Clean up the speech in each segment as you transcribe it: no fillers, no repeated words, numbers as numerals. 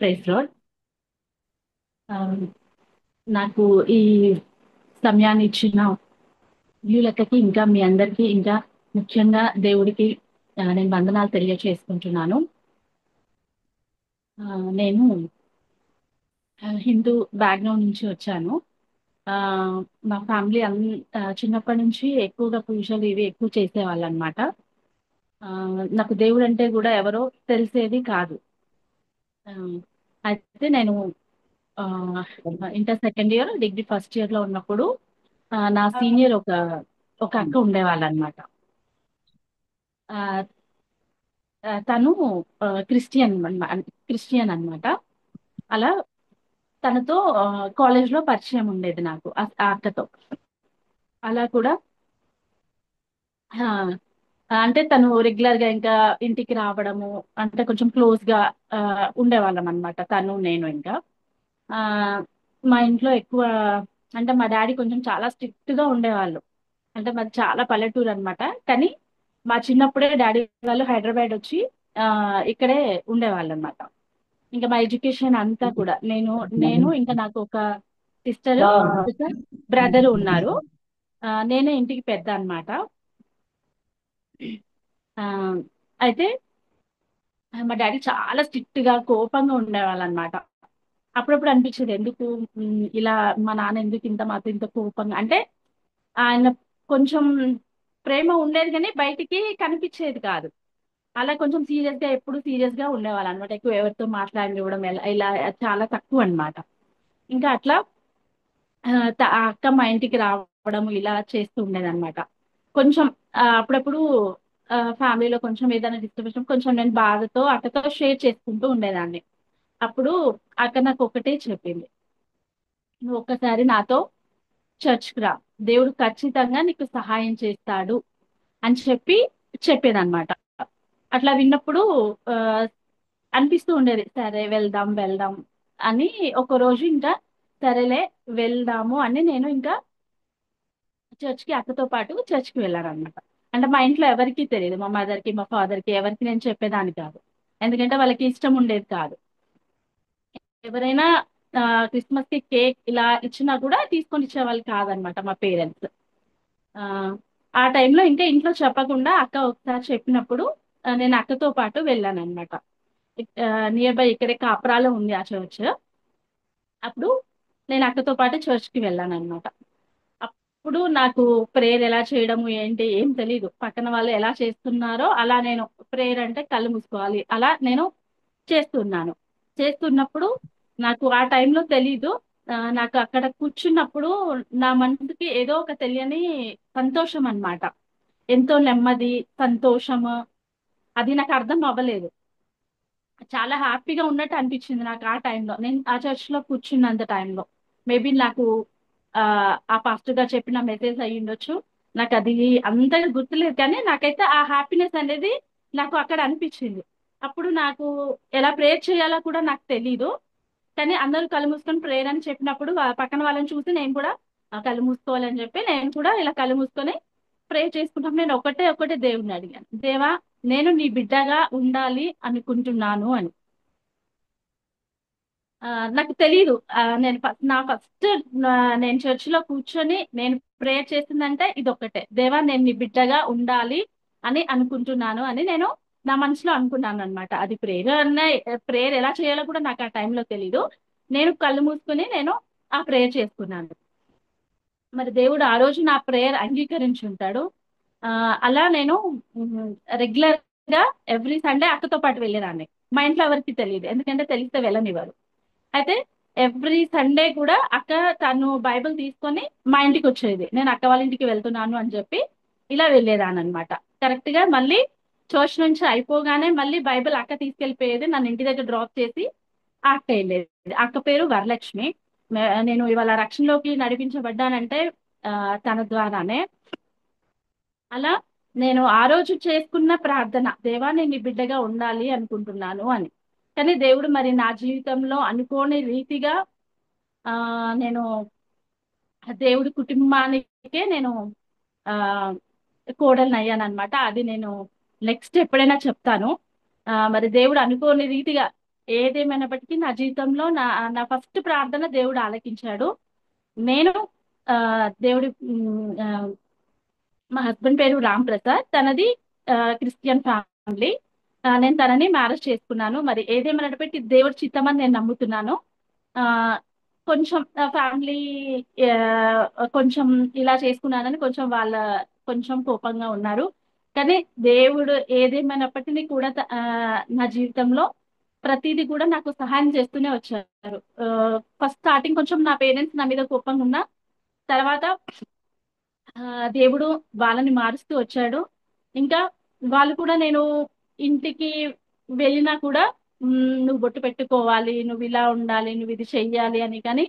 Praise lord. ఆ, నాకు ఈ సమయాన్ని ఇచ్చిన వ్యూలకి ఇంకా మీ అందరికీ ఇంకా ముఖ్యంగా దేవుడికి నేను వందనాలు తెలియచేసుకుంటున్నాను. నేను హిందూ బ్యాక్గ్రౌండ్ నుంచి వచ్చాను. ఆ, మా ఫ్యామిలీ చిన్నప్పటి నుంచి ఎక్కువగా పూజలు ఇవి ఎక్కువ చేసేవాళ్ళు అనమాట. నాకు దేవుడు అంటే కూడా ఎవరో తెలిసేది కాదు. ఆ, అయితే నేను ఆ, inter second year degree first year లో ఉన్నప్పుడు నా సీనియర్ ఒక అక్క ఉండేవాళ్ళు అనమాట. తను క్రిస్టియన్ అన్నమాట. అలా తనతో కాలేజ్ లో పరిచయం ఉండేది నాకు ఆ అక్కతో. అలా కూడా ఆ, అంటే తను రెగ్యులర్ గా ఇంకా ఇంటికి రావడము, అంటే కొంచెం క్లోజ్ గా ఉండేవాళ్ళం అనమాట తను నేను ఇంకా. ఆ మా ఇంట్లో ఎక్కువ, అంటే మా డాడీ కొంచెం చాలా స్ట్రిక్ట్ గా ఉండేవాళ్ళు. అంటే మాది చాలా పల్లెటూరు అన్నమాట. కానీ మా చిన్నప్పుడే డాడీ వాళ్ళు హైదరాబాద్ వచ్చి ఆ ఇక్కడే ఉండేవాళ్ళు అనమాట. ఇంకా మా ఎడ్యుకేషన్ అంతా కూడా నేను ఇంకా నాకు ఒక సిస్టర్, ఒక బ్రదర్ ఉన్నారు. నేనే ఇంటికి పెద్ద అన్నమాట. ఆ అయితే మా డాడీ చాలా స్ట్రిక్ట్ గా కోపంగా ఉండేవాళ్ళు అనమాట. అప్పుడప్పుడు అనిపించేది ఎందుకు ఇలా మా నాన్న ఎందుకు ఇంత మాతో ఇంత కోపంగా, అంటే ఆయన కొంచెం ప్రేమ ఉండేది కానీ బయటికి కనిపించేది కాదు. అలా కొంచెం సీరియస్ గా, ఎప్పుడు సీరియస్ గా ఉండేవాళ్ళు అనమాట. ఎక్కువ ఎవరితో మాట్లాడివ్వడం ఇలా చాలా తక్కువ అన్నమాట. ఇంకా అట్లా ఆ అక్క మా ఇంటికి రావడం ఇలా చేస్తూ ఉండేది అనమాట. కొంచెం అప్పుడప్పుడు ఫ్యామిలీలో కొంచెం ఏదైనా డిస్టర్బెన్స్ కొంచెం నేను బాధతో అక్కతో షేర్ చేసుకుంటూ ఉండేదాన్ని. అప్పుడు అక్క నాకు ఒకటే చెప్పింది, నువ్వు ఒక్కసారి నాతో చర్చ్కి రా, దేవుడు ఖచ్చితంగా నీకు సహాయం చేస్తాడు అని చెప్పేదన్నమాట. అట్లా విన్నప్పుడు ఆ, అనిపిస్తూ ఉండేది, సరే వెళ్దాం వెళ్దాం అని. ఒక రోజు ఇంకా సరేలే వెళ్దాము అని నేను ఇంకా చర్చ్కి అక్కతో పాటు చర్చ్కి వెళ్ళాను అనమాట. అంటే మా ఇంట్లో ఎవరికీ తెలియదు, మా మదర్ కి మా ఫాదర్ కి ఎవరికి నేను చెప్పేదాన్ని కాదు. ఎందుకంటే వాళ్ళకి ఇష్టం ఉండేది కాదు. ఎవరైనా క్రిస్మస్ కి కేక్ ఇలా ఇచ్చినా కూడా తీసుకొని ఇచ్చేవాళ్ళు కాదనమాట మా పేరెంట్స్. ఆ ఆ టైంలో ఇంకా ఇంట్లో చెప్పకుండా అక్క ఒకసారి చెప్పినప్పుడు నేను అక్కతో పాటు వెళ్ళాను అనమాట. నియర్ బై ఇక్కడే కాపురాలో ఉంది ఆ చర్చ్. అప్పుడు నేను అక్కతో పాటు చర్చ్ కి వెళ్ళాను అనమాట. అప్పుడు నాకు ప్రేయర్ ఎలా చేయడము ఏంటి ఏం తెలీదు. పక్కన వాళ్ళు ఎలా చేస్తున్నారో అలా నేను, ప్రేయర్ అంటే కళ్ళు మూసుకోవాలి అలా నేను చేస్తున్నాను. చేస్తున్నప్పుడు నాకు ఆ టైంలో తెలీదు. నాకు అక్కడ కూర్చున్నప్పుడు నా మనసుకి ఏదో ఒక తెలియని సంతోషం అన్నమాట. ఎంతో నెమ్మది, సంతోషము, అది నాకు అర్థం అవ్వలేదు. చాలా హ్యాపీగా ఉన్నట్టు అనిపించింది నాకు ఆ టైంలో, నేను ఆ చర్చ్ లో కూర్చున్నంత టైంలో. మేబీ నాకు ఆ ఆ పాస్టర్ గారు చెప్పిన మెసేజ్ అయ్యి ఉండొచ్చు. నాకు అది అంతగా గుర్తులేదు, కానీ నాకైతే ఆ హ్యాపీనెస్ అనేది నాకు అక్కడ అనిపించింది. అప్పుడు నాకు ఎలా ప్రేయర్ చేయాలో కూడా నాకు తెలీదు. కానీ అందరూ కళ్ళు మూసుకొని ప్రేయర్ అని చెప్పినప్పుడు పక్కన వాళ్ళని చూసి నేను కూడా కళ్ళు మూసుకోవాలని చెప్పి నేను కూడా ఇలా కళ్ళు మూసుకొని ప్రే చేసుకుంటాం. నేను ఒకటే దేవుడిని అడిగాను, దేవా నేను నీ బిడ్డగా ఉండాలి అనుకుంటున్నాను అని. ఆ, నాకు తెలీదు. నా ఫస్ట్ నేను చర్చ్ లో కూర్చొని నేను ప్రేయర్ చేసిందంటే ఇది ఒక్కటే, దేవా నేను నీ బిడ్డగా ఉండాలి అని అనుకుంటున్నాను అని నేను నా మనసులో అనుకున్నాను అనమాట. అది ప్రేయర్ ప్రేయర్ ఎలా చేయాలో కూడా నాకు ఆ టైంలో తెలీదు. నేను కళ్ళు మూసుకొని నేను ఆ ప్రేయర్ చేసుకున్నాను. మరి దేవుడు ఆ రోజు నా ప్రేయర్ అంగీకరించి ఉంటాడు. ఆ అలా నేను రెగ్యులర్ గా ఎవ్రీ సండే అక్కతో పాటు వెళ్ళేదాన్ని. మా ఇంట్లో ఎవరికి తెలియదు, ఎందుకంటే తెలిస్తే వెళ్ళనివ్వరు. అయితే ఎవ్రీ సండే కూడా అక్క తను బైబిల్ తీసుకొని మా ఇంటికి వచ్చేది. నేను అక్క వాళ్ళ ఇంటికి వెళ్తున్నాను అని చెప్పి ఇలా వెళ్ళేదాన్ని అనమాట. కరెక్ట్ గా మళ్ళీ చర్చ్ నుంచి అయిపోగానే మళ్ళీ బైబిల్ అక్క తీసుకెళ్లిపోయేది, నన్ను ఇంటి దగ్గర డ్రాప్ చేసి ఆ అక్క వెళ్ళేది. అక్క పేరు వరలక్ష్మి. నేను ఇవాళ రక్షణలోకి నడిపించబడ్డానంటే ఆ, తన ద్వారానే. అలా నేను ఆ రోజు చేసుకున్న ప్రార్థన, దేవా నేను నీ బిడ్డగా ఉండాలి అనుకుంటున్నాను అని. కానీ దేవుడు మరి నా జీవితంలో అనుకోని రీతిగా ఆ నేను దేవుడి కుటుంబానికే నేను ఆ కోడల్ని అయ్యాను అనమాట. అది నేను నెక్స్ట్ ఎప్పుడైనా చెప్తాను. మరి దేవుడు అనుకోని రీతిగా ఏదేమైనప్పటికీ నా జీవితంలో నా నా ఫస్ట్ ప్రార్థన దేవుడు ఆలకించాడు. నేను ఆ, దేవుడి మా హస్బెండ్ పేరు రామ్ ప్రసాద్, తనది క్రిస్టియన్ ఫ్యామిలీ. నేను తనని మ్యారేజ్ చేసుకున్నాను. మరి ఏదేమైనప్పటికీ దేవుడి చిత్తం అని నేను నమ్ముతున్నాను. ఆ కొంచెం ఫ్యామిలీ కొంచెం ఇలా చేసుకున్నానని కొంచెం కొంచెం కోపంగా ఉన్నారు. కానీ దేవుడు ఏదేమైనప్పటికీ కూడా నా జీవితంలో ప్రతిదీ కూడా నాకు సహాయం చేస్తూనే వచ్చారు. ఫస్ట్ స్టార్టింగ్ కొంచెం నా పేరెంట్స్ నా మీద కోపంగా ఉన్నా, తర్వాత ఆ, దేవుడు వాళ్ళని మారుస్తూ వచ్చాడు. ఇంకా వాళ్ళు కూడా నేను ఇంటికి వెళ్ళినా కూడా నువ్వు బొట్టు పెట్టుకోవాలి, నువ్వు ఇలా ఉండాలి, నువ్వు ఇది చెయ్యాలి అని. కానీ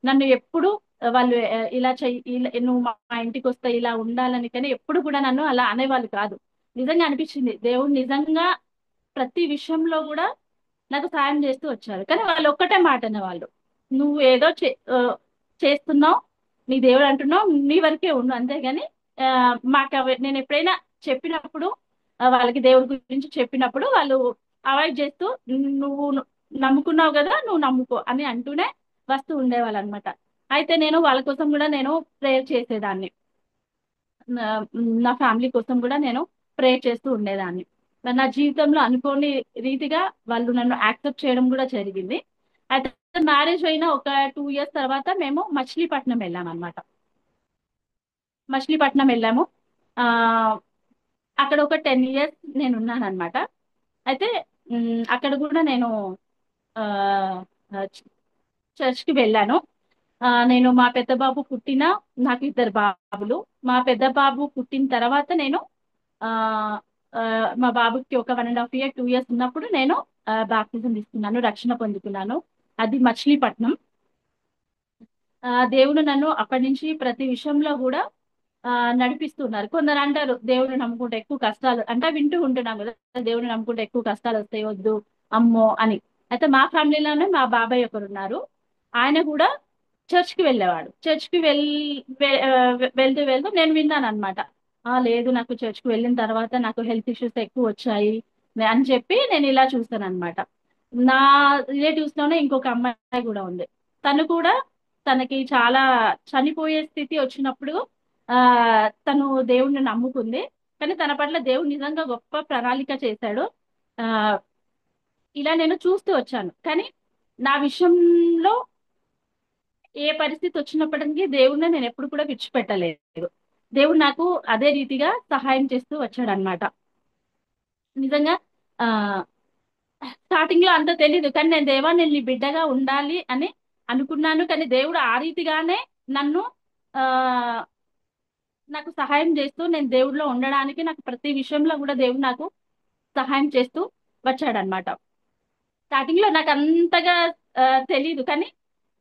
నన్ను ఎప్పుడు వాళ్ళు ఇలా చెయ్యి, నువ్వు మా ఇంటికి వస్తే ఇలా ఉండాలని కానీ ఎప్పుడు కూడా నన్ను అలా అనేవాళ్ళు కాదు. నిజంగా అనిపించింది దేవుడు నిజంగా ప్రతి విషయంలో కూడా నాకు సాయం చేస్తూ వచ్చారు. కానీ వాళ్ళు ఒక్కటే మాట అనేవాళ్ళు, నువ్వు ఏదో చేస్తున్నావు, నీ దేవుడు అంటున్నావు, నీ వరకే ఉండు అంతేగాని ఆ, నేను ఎప్పుడైనా చెప్పినప్పుడు వాళ్ళకి దేవుడి గురించి చెప్పినప్పుడు వాళ్ళు అవాయిడ్ చేస్తూ నువ్వు నమ్ముకున్నావు కదా, నువ్వు నమ్ముకో అని అంటూనే వస్తూ ఉండేవాళ్ళు అనమాట. అయితే నేను వాళ్ళ కోసం కూడా నేను ప్రేయర్ చేసేదాన్ని. నా నా ఫ్యామిలీ కోసం కూడా నేను ప్రేయర్ చేస్తూ ఉండేదాన్ని. మరి నా జీవితంలో అనుకోని రీతిగా వాళ్ళు నన్ను యాక్సెప్ట్ చేయడం కూడా జరిగింది. అయితే మ్యారేజ్ అయిన ఒక 2 ఇయర్స్ తర్వాత మేము మచిలీపట్నం వెళ్ళాం అనమాట. మచిలీపట్నం వెళ్ళాము. ఆ అక్కడ ఒక 10 ఇయర్స్ నేను ఉన్నాను అనమాట. అయితే అక్కడ కూడా నేను ఆ చర్చ్ కి వెళ్ళాను. నేను మా పెద్ద బాబు పుట్టిన, నాకు ఇద్దరు బాబులు. మా పెద్ద బాబు పుట్టిన తర్వాత నేను ఆ ఆ, మా బాబుకి ఒక 1.5 ఇయర్ 2 ఇయర్స్ ఉన్నప్పుడు నేను బాప్తిజం తీసుకున్నాను, రక్షణ పొందుకున్నాను. అది మచిలీపట్నం. దేవుడు నన్ను అప్పటి నుంచి ప్రతి విషయంలో కూడా ఆ నడిపిస్తున్నారు. కొందరు అంటారు దేవుడిని నమ్ముకుంటే ఎక్కువ కష్టాలు, అంటే వింటూ ఉంటున్నాం కదా, దేవుడిని నమ్ముకుంటే ఎక్కువ కష్టాలు వస్తాయి, వద్దు అమ్మో అని. అయితే మా ఫ్యామిలీలోనే మా బాబాయ్ ఒకరు ఉన్నారు. ఆయన కూడా చర్చ్ కి వెళ్ళేవాడు. చర్చ్ కి వెళ్తూ వెళ్తూ నేను విన్నాను అనమాట. లేదు, నాకు చర్చ్ కి వెళ్ళిన తర్వాత నాకు హెల్త్ ఇష్యూస్ ఎక్కువ వచ్చాయి అని చెప్పి నేను ఇలా చూస్తాను అనమాట. నా రిలేటివ్స్ లోనే ఇంకొక అమ్మాయి కూడా ఉంది. తను కూడా తనకి చాలా చనిపోయే స్థితి వచ్చినప్పుడు ఆ తను దేవుణ్ణి నమ్ముకుంది. కానీ తన పట్ల దేవుడు నిజంగా గొప్ప ప్రణాళిక చేశాడు. ఆ ఇలా నేను చూస్తూ వచ్చాను. కానీ నా విషయంలో ఏ పరిస్థితి వచ్చినప్పటికీ దేవుణ్ణి నేను ఎప్పుడు కూడా విడిచిపెట్టలేదు. దేవుడు నాకు అదే రీతిగా సహాయం చేస్తూ వచ్చాడు అనమాట. నిజంగా ఆ స్టార్టింగ్ లో అంత తెలీదు, కానీ నేను దేవా నేను నీ బిడ్డగా ఉండాలి అని అనుకున్నాను. కానీ దేవుడు ఆ రీతిగానే నన్ను ఆ నాకు సహాయం చేస్తూ, నేను దేవుడిలో ఉండడానికి నాకు ప్రతి విషయంలో కూడా దేవుడు నాకు సహాయం చేస్తూ వచ్చాడనమాట. స్టార్టింగ్ లో నాకు అంతగా తెలీదు, కానీ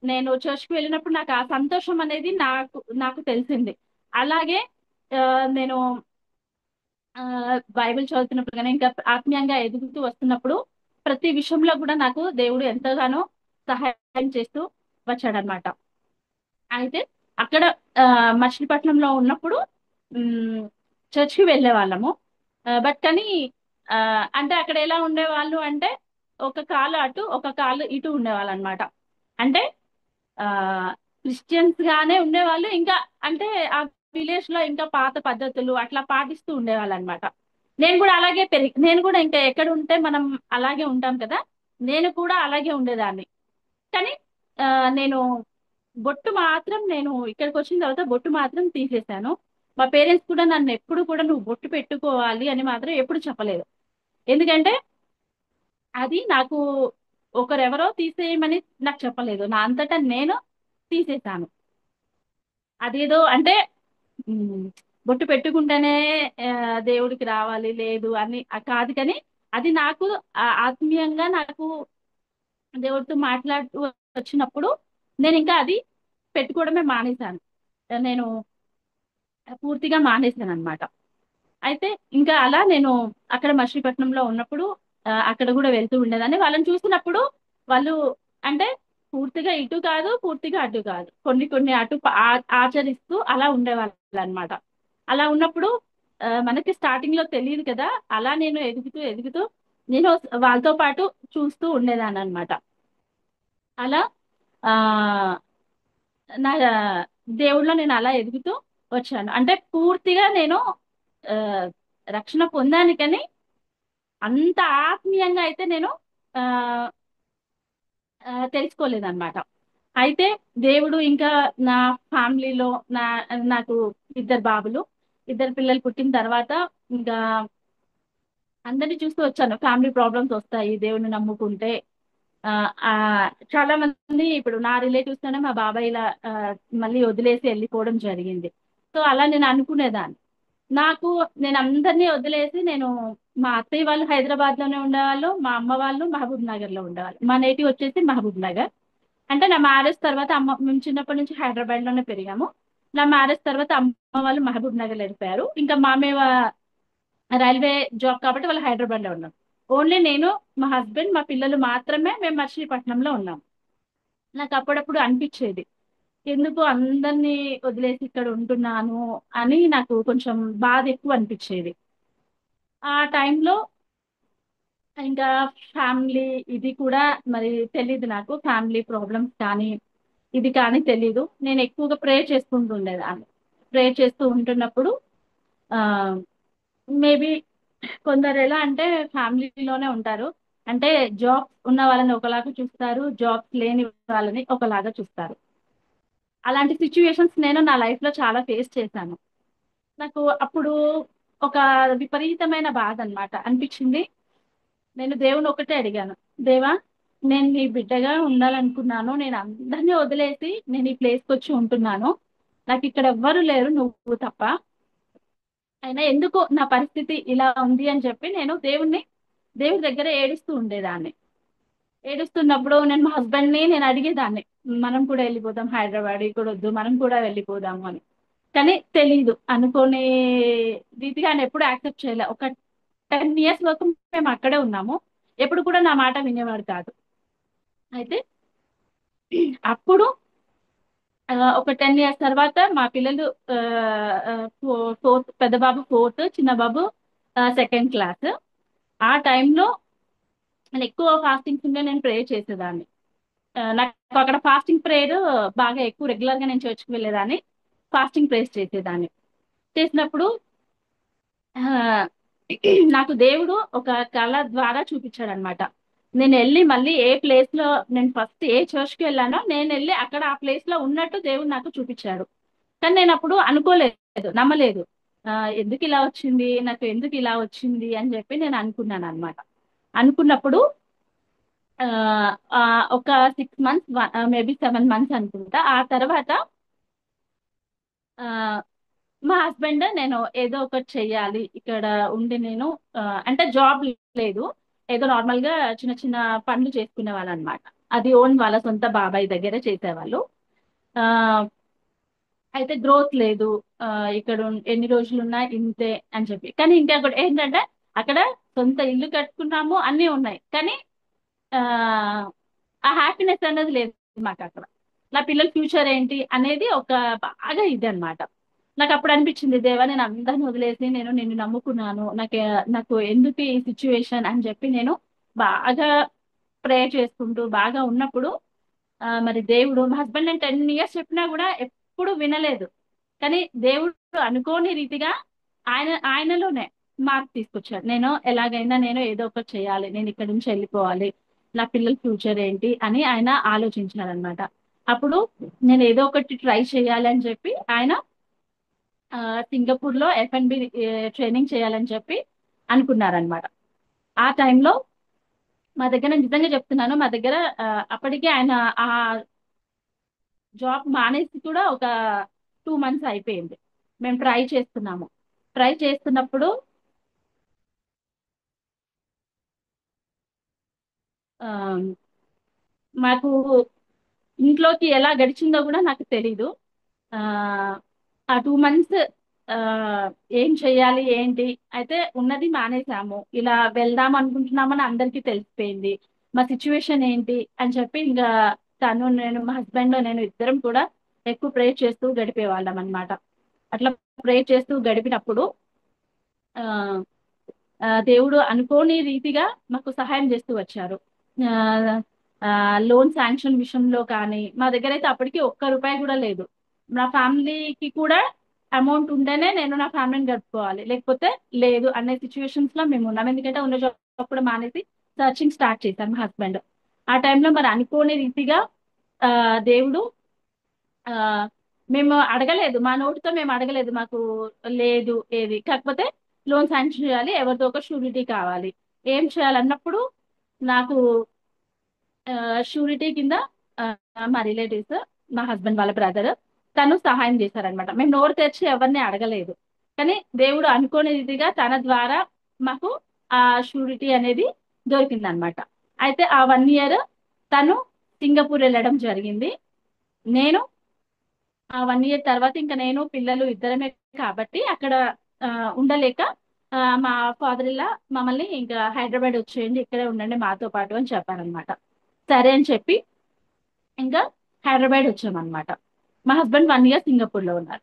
నేను చర్చ్కి వెళ్ళినప్పుడు నాకు ఆ సంతోషం అనేది నాకు నాకు తెలిసింది. అలాగే ఆ, నేను ఆ, బైబిల్ చదువుతున్నప్పుడు కానీ ఇంకా ఆత్మీయంగా ఎదుగుతూ వస్తున్నప్పుడు ప్రతి విషయంలో కూడా నాకు దేవుడు ఎంతగానో సహాయం చేస్తూ వచ్చాడనమాట. అయితే అక్కడ ఆ, మచిలీపట్నంలో ఉన్నప్పుడు చర్చ్కి వెళ్ళే వాళ్ళము. బట్ కానీ ఆ, అంటే అక్కడ ఎలా ఉండేవాళ్ళు అంటే ఒక కాలు అటు ఒక కాలు ఇటు ఉండేవాళ్ళు అనమాట. అంటే ఆ క్రిస్టియన్స్ గానే ఉండేవాళ్ళు. ఇంకా అంటే ఆ విలేజ్ లో ఇంకా పాత పద్ధతులు అట్లా పాటిస్తూ ఉండేవాళ్ళు అనమాట. నేను కూడా ఇంకా ఎక్కడ ఉంటే మనం అలాగే ఉంటాం కదా, నేను కూడా అలాగే ఉండేదాన్ని. కానీ ఆ, నేను బొట్టు మాత్రం నేను ఇక్కడికి వచ్చిన తర్వాత బొట్టు మాత్రం తీసేశాను. మా పేరెంట్స్ కూడా నన్ను ఎప్పుడు కూడా నువ్వు బొట్టు పెట్టుకోవాలి అని మాత్రం ఎప్పుడు చెప్పలేదు. ఎందుకంటే అది నాకు ఒకరెవరో తీసేయమని నాకు చెప్పలేదు, నా అంతటా నేను తీసేశాను. అదేదో అంటే ఉమ్, బొట్టు పెట్టుకుంటేనే ఆ, దేవుడికి రావాలి లేదు అని కాదు. కానీ అది నాకు ఆత్మీయంగా నాకు దేవుడితో మాట్లాడుతూ వచ్చినప్పుడు నేను ఇంకా అది పెట్టుకోవడమే మానేశాను. నేను పూర్తిగా మానేశాను అనమాట. అయితే ఇంకా అలా నేను అక్కడ మచిలీపట్నంలో ఉన్నప్పుడు అక్కడ కూడా వెళ్తూ ఉండేదాన్ని. వాళ్ళని చూసినప్పుడు వాళ్ళు అంటే పూర్తిగా ఇటు కాదు, పూర్తిగా అటు కాదు, కొన్ని కొన్ని అటు ఆచరిస్తూ అలా ఉండేవాళ్ళు అనమాట. అలా ఉన్నప్పుడు మనకి స్టార్టింగ్ లో తెలియదు కదా, అలా నేను ఎదుగుతూ ఎదుగుతూ నేను వాళ్ళతో పాటు చూస్తూ ఉండేదాన్ని అనమాట. అలా ఆ నా దేవుళ్ళో నేను అలా ఎదుగుతూ వచ్చాను. అంటే పూర్తిగా నేను ఆ, రక్షణ పొందాను, కానీ అంత ఆత్మీయంగా అయితే నేను ఆ తెలుసుకోలేదన్నమాట. అయితే దేవుడు ఇంకా నా ఫ్యామిలీలో నా నాకు ఇద్దరు బాబులు, ఇద్దరు పిల్లలు పుట్టిన తర్వాత ఇంకా అందరినీ చూస్తూ వచ్చాను. ఫ్యామిలీ ప్రాబ్లమ్స్ వస్తాయి దేవుని నమ్ముకుంటే. ఆ ఆ చాలా మంది ఇప్పుడు నా రిలేటివ్స్ లోనే మా బాబాయ్ ఇలా మళ్ళీ వదిలేసి వెళ్ళిపోవడం జరిగింది. సో అలా నేను అనుకునేదాన్ని. నాకు నేను అందరినీ వదిలేసి నేను మా అత్తయ్య వాళ్ళు హైదరాబాద్ లోనే ఉండేవాళ్ళు, మా అమ్మ వాళ్ళు మహబూబ్ నగర్ లో ఉండేవాళ్ళు. మా నేటివ్ వచ్చేసి మహబూబ్ నగర్. అంటే నా మ్యారేజ్ తర్వాత మేము చిన్నప్పటి నుంచి హైదరాబాద్ లోనే పెరిగాము. నా మ్యారేజ్ తర్వాత అమ్మ వాళ్ళు మహబూబ్ నగర్ వెళ్ళిపోయారు. ఇంకా మామయ్య రైల్వే జాబ్ కాబట్టి వాళ్ళు హైదరాబాద్ లో ఉన్నాం. ఓన్లీ నేను, మా హస్బెండ్, మా పిల్లలు మాత్రమే మేము మచిలీపట్నంలో ఉన్నాం. నాకు అప్పుడప్పుడు అనిపించేది, ఎందుకు అందరినీ వదిలేసి ఇక్కడ ఉంటున్నాను అని నాకు కొంచెం బాధ ఎక్కువ అనిపించేది. ఆ టైంలో ఇంకా ఫ్యామిలీ ఇది కూడా మరి తెలీదు, నాకు ఫ్యామిలీ ప్రాబ్లమ్స్ కానీ ఇది కానీ తెలీదు. నేను ఎక్కువగా ప్రే చేసుకుంటూ ఉండేదాన్ని. ప్రే చేస్తూ ఉంటున్నప్పుడు ఆ మేబీ కొందరు ఎలా అంటే ఫ్యామిలీలోనే ఉంటారు, అంటే జాబ్ ఉన్న వాళ్ళని ఒకలాగా చూస్తారు, జాబ్ లేని వాళ్ళని ఒకలాగా చూస్తారు. అలాంటి సిచ్యువేషన్స్ నేను నా లైఫ్ లో చాలా ఫేస్ చేశాను. నాకు అప్పుడు ఒక విపరీతమైన బాధ అన్నమాట అనిపించింది. నేను దేవుని ఒకటే అడిగాను, దేవా, నేను నీ బిడ్డగా ఉండాలనుకున్నాను, నేను అందరినీ వదిలేసి నేను ఈ ప్లేస్కి వచ్చి ఉంటున్నాను, నాకు ఇక్కడ ఎవ్వరు లేరు నువ్వు తప్ప, అయినా ఎందుకు నా పరిస్థితి ఇలా ఉంది అని చెప్పి నేను దేవుడి దగ్గర ఏడుస్తూ ఉండేదాన్ని. ఏడుస్తున్నప్పుడు నేను మా హస్బెండ్ ని నేను అడిగేదాన్ని, మనం కూడా వెళ్ళిపోదాం హైదరాబాద్, ఇక్కడ వద్దు మనం కూడా వెళ్ళిపోదాము అని. కానీ తెలీదు, అనుకోని రీతిగా ఆయన ఎప్పుడు యాక్సెప్ట్ చేయలే. ఒక 10 years వరకు మేము అక్కడే ఉన్నాము. ఎప్పుడు కూడా నా మాట వినేవాడు కాదు. అయితే అప్పుడు ఒక 10 years తర్వాత మా పిల్లలు ఫోర్త్, పెద్ద బాబు ఫోర్త్, చిన్న బాబు సెకండ్ క్లాస్. ఆ టైంలో నేను ఎక్కువ ఫాస్టింగ్స్ ఉండే నేను ప్రే చేసేదాన్ని. నాకు అక్కడ ఫాస్టింగ్ ప్రేయర్ బాగా ఎక్కువ, రెగ్యులర్ గా నేను చర్చ్కి వెళ్ళేదాన్ని, ఫాస్టింగ్ ప్రేయర్స్ చేసేదాన్ని. చేసినప్పుడు ఆ, నాకు దేవుడు ఒక కళ ద్వారా చూపించాడు అనమాట. నేను వెళ్ళి మళ్ళీ ఏ ప్లేస్ లో, నేను ఫస్ట్ ఏ చర్చ్ కి వెళ్ళానో నేను వెళ్ళి అక్కడ ఆ ప్లేస్ లో ఉన్నట్టు దేవుడు నాకు చూపించాడు. కానీ నేను అప్పుడు అనుకోలేదు, నమ్మలేదు. ఆ, ఎందుకు ఇలా వచ్చింది, నాకు ఎందుకు ఇలా వచ్చింది అని చెప్పి నేను అనుకున్నాను అనమాట. అనుకున్నప్పుడు ఆ, ఆ, ఒక 6 months, మేబీ 7 months అనుకుంటా. ఆ తర్వాత ఆ, మా హస్బెండ్ నేను ఏదో ఒకటి చెయ్యాలి ఇక్కడ ఉండి, నేను అంటే జాబ్ లేదు, ఏదో నార్మల్ గా చిన్న చిన్న పనులు చేసుకునే వాళ్ళు అనమాట. అది ఓన్ వాళ్ళ సొంత బాబాయ్ దగ్గర చేసేవాళ్ళు. ఆ అయితే గ్రోత్ లేదు, ఆ ఇక్కడ ఎన్ని రోజులున్నా ఇంతే అని చెప్పి. కానీ ఇంకా ఒకటి ఏంటంటే అక్కడ సొంత ఇల్లు కట్టుకున్నాము, అన్నీ ఉన్నాయి, కానీ ఆ ఆ హ్యాపీనెస్ అనేది లేదు మాకు అక్కడ. నా పిల్లల ఫ్యూచర్ ఏంటి అనేది ఒక బాగా ఇది అన్నమాట. నాకు అప్పుడు అనిపించింది, దేవా, నేను అందరిని వదిలేసి నేను నిన్ను నమ్ముకున్నాను, నాకు ఎందుకు ఈ సిచ్యువేషన్ అని చెప్పి నేను బాగా ప్రే చేసుకుంటూ బాగా ఉన్నప్పుడు మరి దేవుడు, మా హస్బెండ్ నేను 10 years చెప్పినా కూడా ఎప్పుడు వినలేదు. కానీ దేవుడు అనుకోని రీతిగా ఆయనలోనే మార్పు తీసుకొచ్చాడు. నేను ఎలాగైనా నేను ఏదో ఒకటి చేయాలి, నేను ఇక్కడ నుంచి వెళ్ళిపోవాలి, నా పిల్లల ఫ్యూచర్ ఏంటి అని ఆయన ఆలోచించారనమాట. అప్పుడు నేను ఏదో ఒకటి ట్రై చేయాలి అని చెప్పి ఆయన సింగపూర్ లో F&B ట్రైనింగ్ చేయాలని చెప్పి అనుకున్నారనమాట. ఆ టైంలో మా దగ్గర, నేను నిజంగా చెప్తున్నాను, మా దగ్గర అప్పటికే ఆయన ఆ జాబ్ మానేసి కూడా ఒక 2 months అయిపోయింది. మేము ట్రై చేస్తున్నాము. ట్రై చేస్తున్నప్పుడు ఆ, మాకు ఇంట్లోకి ఎలా గడిచిందో కూడా నాకు తెలీదు. ఆ ఆ 2 months ఏం చెయ్యాలి ఏంటి, అయితే ఉన్నది మానేసాము, ఇలా వెళ్దాం అనుకుంటున్నామని అందరికీ తెలిసిపోయింది. మా సిచ్యువేషన్ ఏంటి అని చెప్పి ఇంకా తను, నేను, మా హస్బెండ్, నేను ఇద్దరం కూడా ఎక్కువ ప్రే చేస్తూ గడిపేవాళ్ళం అనమాట. అట్లా ప్రే చేస్తూ గడిపినప్పుడు దేవుడు అనుకోని రీతిగా మాకు సహాయం చేస్తూ వచ్చారు. లోన్ శాంక్షన్ విషయంలో కానీ మా దగ్గర అయితే అప్పటికి ఒక్క రూపాయి కూడా లేదు. నా ఫ్యామిలీకి కూడా అమౌంట్ ఉంటేనే నేను నా ఫ్యామిలీని గడుపుకోవాలి, లేకపోతే లేదు అనే సిచ్యువేషన్స్ లో మేము ఉన్నాం. ఎందుకంటే ఉన్న జాబ్ కూడా మానేసి సర్చింగ్ స్టార్ట్ చేశాను మా హస్బెండ్. ఆ టైంలో మరి అనుకోని రీతిగా ఆ దేవుడు ఆ మేము అడగలేదు, మా నోటితో మేము అడగలేదు మాకు లేదు ఏది, కాకపోతే లోన్ శాంక్షన్ చేయాలి, ఎవరిదో ఒక షూరిటీ కావాలి, ఏం చేయాలన్నప్పుడు నాకు షూరిటీ కింద ఆ, మా రిలేటివ్స్, మా హస్బెండ్ వాళ్ళ బ్రదర్ తను సహాయం చేశారనమాట. మేము నోరు తెరిచి ఎవరిని అడగలేదు, కానీ దేవుడు అనుకోని రీతిగా తన ద్వారా మాకు ఆ షూరిటీ అనేది దొరికిందనమాట. అయితే ఆ 1 ఇయర్ తను సింగపూర్ వెళ్ళడం జరిగింది. నేను ఆ 1 ఇయర్ తర్వాత ఇంకా నేను పిల్లలు ఇద్దరమే కాబట్టి అక్కడ ఆ, ఉండలేక మా ఫాదర్ ఇలా మమ్మల్ని ఇంకా హైదరాబాద్ వచ్చేయండి, ఇక్కడే ఉండండి మాతో పాటు అని చెప్పారనమాట. సరే అని చెప్పి ఇంకా హైదరాబాద్ వచ్చామన్నమాట. మా హస్బెండ్ 1 ఇయర్ సింగపూర్ లో ఉన్నారు.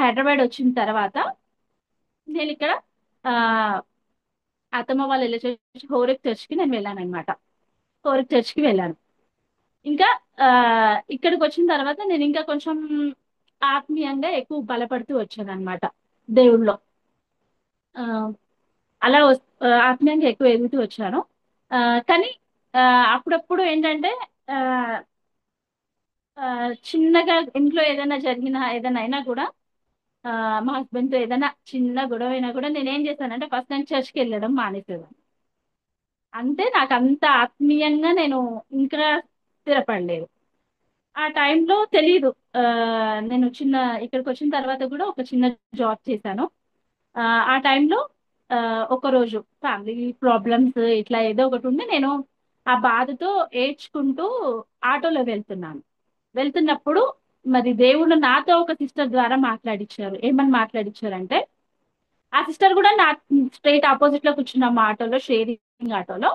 హైదరాబాద్ వచ్చిన తర్వాత నేను ఇక్కడ ఆ అత్తమ్మ వాళ్ళు వెళ్ళే చర్చి హోరెక్ చర్చ్కి నేను వెళ్ళాను అనమాట. హోరెక్ చర్చ్కి వెళ్ళాను. ఇంకా ఆ ఇక్కడికి వచ్చిన తర్వాత నేను ఇంకా కొంచెం ఆత్మీయంగా ఎక్కువ బలపడుతూ వచ్చాను అనమాట దేవుళ్ళో. ఆ, అలా ఆత్మీయంగా ఎక్కువ ఎదుగుతూ వచ్చాను. ఆ, కానీ ఆ, అప్పుడప్పుడు ఏంటంటే ఆ, ఆ, చిన్నగా ఇంట్లో ఏదైనా జరిగినా ఏదైనా అయినా కూడా ఆ, మా హస్బెండ్ తో ఏదైనా చిన్న గొడవ అయినా కూడా నేను ఏం చేశానంటే ఫస్ట్ నేను చర్చ్కి వెళ్ళడం మానేసేదాన్ని. అంతే, నాకు అంత ఆత్మీయంగా నేను ఇంకా స్థిరపడలేదు. ఆ టైంలో తెలీదు. ఆ, నేను ఇక్కడికి వచ్చిన తర్వాత కూడా ఒక చిన్న జాబ్ చేశాను. ఆ ఆ టైంలో ఒక రోజు ఫ్యామిలీ ప్రాబ్లమ్స్ ఇట్లా ఏదో ఒకటి ఉండి నేను ఆ బాధతో ఏడ్చుకుంటూ ఆటోలో వెళ్తున్నప్పుడు మరి దేవుడు నాతో ఒక సిస్టర్ ద్వారా మాట్లాడిచ్చారు. ఏమని మాట్లాడిచ్చారంటే, ఆ సిస్టర్ కూడా నా స్ట్రైట్ ఆపోజిట్ లో కూర్చున్నాం మా ఆటోలో, షేరింగ్ ఆటోలో.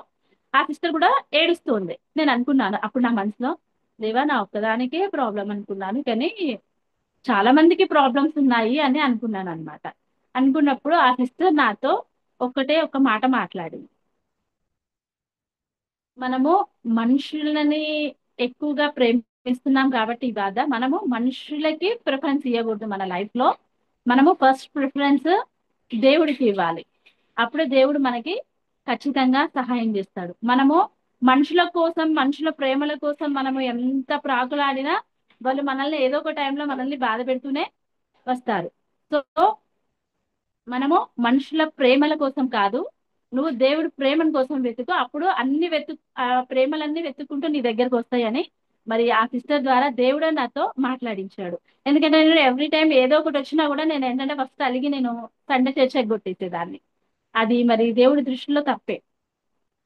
ఆ సిస్టర్ కూడా ఏడుస్తుంది. నేను అనుకున్నాను అప్పుడు నా మనసులో, దేవా నా ఒక్కదానికే ప్రాబ్లం అనుకున్నాను, కానీ చాలా మందికి ప్రాబ్లమ్స్ ఉన్నాయి అని అనుకున్నాను అనమాట. అనుకున్నప్పుడు ఆ సిస్టర్ నాతో ఒకటే ఒక మాట మాట్లాడింది. మనము మనుషులని ఎక్కువగా ప్రేమిస్తున్నాం కాబట్టి ఈ బాధ, మనము మనుషులకి ప్రిఫరెన్స్ ఇవ్వకూడదు మన లైఫ్ లో. మనము ఫస్ట్ ప్రిఫరెన్స్ దేవుడికి ఇవ్వాలి. అప్పుడే దేవుడు మనకి ఖచ్చితంగా సహాయం చేస్తాడు. మనము మనుషుల కోసం, మనుషుల ప్రేమల కోసం మనము ఎంత ప్రాకులాడినా వాళ్ళు మనల్ని ఏదో ఒక టైంలో మనల్ని బాధ పెడుతూనే వస్తారు. సో మనము మనుషుల ప్రేమల కోసం కాదు, నువ్వు దేవుడి ప్రేమల కోసం వెతుకు, అప్పుడు అన్ని ఆ ప్రేమలన్నీ వెతుక్కుంటూ నీ దగ్గరకు వస్తాయని మరి ఆ సిస్టర్ ద్వారా దేవుడే నాతో మాట్లాడించాడు. ఎందుకంటే నేను ఎవ్రీ టైం ఏదో ఒకటి వచ్చినా కూడా నేను ఏంటంటే ఫస్ట్ అలిగి నేను సండే చర్చ ఎగ్గొట్టేసేదాన్ని. అది మరి దేవుడి దృష్టిలో తప్పే.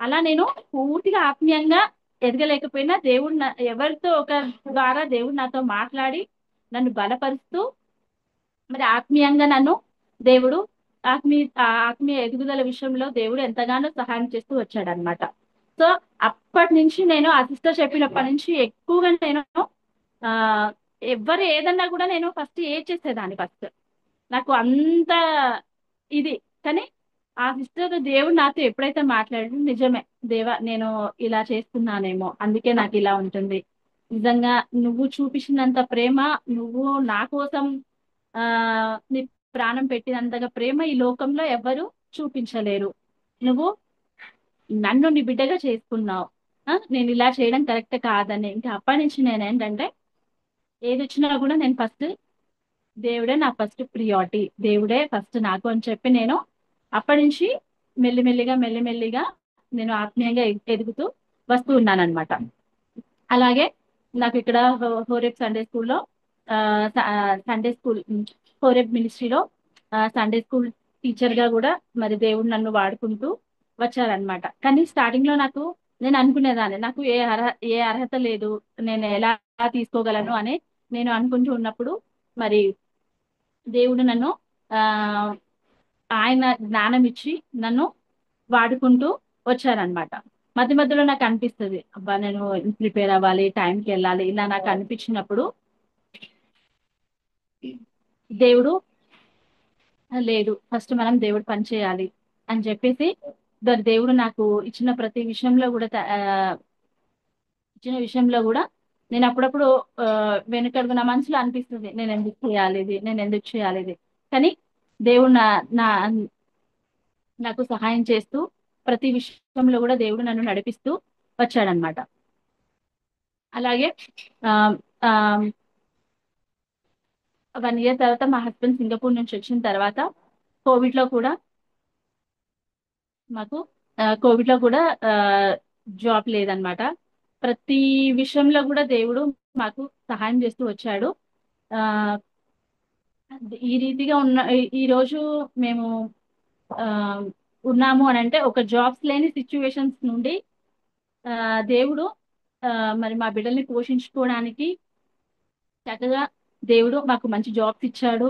అలా నేను పూర్తిగా ఆత్మీయంగా ఎదగలేకపోయినా దేవుడు ఎవరితో ఒక ద్వారా దేవుడు నాతో మాట్లాడి నన్ను బలపరుస్తూ మరి ఆత్మీయంగా నన్ను దేవుడు ఆత్మీయ ఎదుగుదల విషయంలో దేవుడు ఎంతగానో సహాయం చేస్తూ వచ్చాడనమాట. సో అప్పటి నుంచి నేను ఆ సిస్టర్ చెప్పినప్పటి నుంచి ఎక్కువగా నేను ఆ ఎవరు ఏదన్నా కూడా నేను ఫస్ట్ చేసేదాన్ని ఫస్ట్. నాకు అంత ఇది, కానీ ఆ సిస్టర్ దేవుడు నాతో ఎప్పుడైతే మాట్లాడాడు, నిజమే దేవా నేను ఇలా చేస్తున్నానేమో అందుకే నాకు ఇలా ఉంటుంది, నిజంగా నువ్వు చూపించినంత ప్రేమ, నువ్వు నా కోసం ఆ నీ ప్రాణం పెట్టినంతగా ప్రేమ ఈ లోకంలో ఎవ్వరు చూపించలేరు. నువ్వు నన్ను నీ బిడ్డగా చేసుకున్నావు. నేను ఇలా చేయడం కరెక్ట్ కాదని ఇంకా అప్పటి నుంచి నేను ఏంటంటే ఏది వచ్చినా కూడా నేను ఫస్ట్ దేవుడే నా ఫస్ట్ ప్రియారిటీ, దేవుడే ఫస్ట్ నాకు అని చెప్పి నేను అప్పటి నుంచి మెల్లిమెల్లిగా నేను ఆత్మీయంగా ఎదుగుతూ వస్తూ ఉన్నానన్నమాట. అలాగే నాకు ఇక్కడ హోరేబ్ సండే స్కూల్లో సండే స్కూల్ హోరేబ్ మినిస్ట్రీలో సండే స్కూల్ టీచర్ గా కూడా మరి దేవుడు నన్ను వాడుకుంటూ వచ్చారనమాట. కానీ స్టార్టింగ్ లో నేను అనుకునేదాన్ని నాకు ఏ అర్హత లేదు, నేను ఎలా తీసుకోగలను అని నేను అనుకుంటూ ఉన్నప్పుడు మరి దేవుడు నన్ను ఆ ఆయన జ్ఞానం ఇచ్చి నన్ను వాడుకుంటూ వచ్చారనమాట. మధ్య మధ్యలో నాకు అనిపిస్తుంది, అబ్బా నేను ప్రిపేర్ అవ్వాలి, టైంకి వెళ్ళాలి, ఇలా నాకు అనిపించినప్పుడు దేవుడు లేదు, ఫస్ట్ మనం దేవుడు పని చేయాలి, అని చెప్పేసి దేవుడు నాకు ఇచ్చిన ప్రతి విషయంలో కూడా ఇచ్చిన విషయంలో కూడా నేను అప్పుడప్పుడు ఆ, వెనుకడుగు నా మనసులో అనిపిస్తుంది, నేను ఎందుకు చేయాలి ఇది, నేను ఎందుకు చేయాలి ఇది. కానీ దేవుడు నా నాకు సహాయం చేస్తూ ప్రతి విషయంలో కూడా దేవుడు నన్ను నడిపిస్తూ వచ్చాడనమాట. అలాగే ఆ, ఆ, 1 ఇయర్ తర్వాత మా హస్బెండ్ సింగపూర్ నుంచి వచ్చిన తర్వాత కోవిడ్ లో కూడా మాకు కోవిడ్ లో కూడా జాబ్ లేదనమాట. ప్రతి విషయంలో కూడా దేవుడు మాకు సహాయం చేస్తూ వచ్చాడు. ఆ ఈ రీతిగా ఉన్న ఈ రోజు మేము ఆ ఉన్నాము అని అంటే ఒక జాబ్స్ లేని సిచ్యువేషన్స్ నుండి ఆ దేవుడు ఆ మరి మా బిడ్డల్ని పోషించుకోవడానికి చక్కగా దేవుడు మాకు మంచి జాబ్స్ ఇచ్చాడు.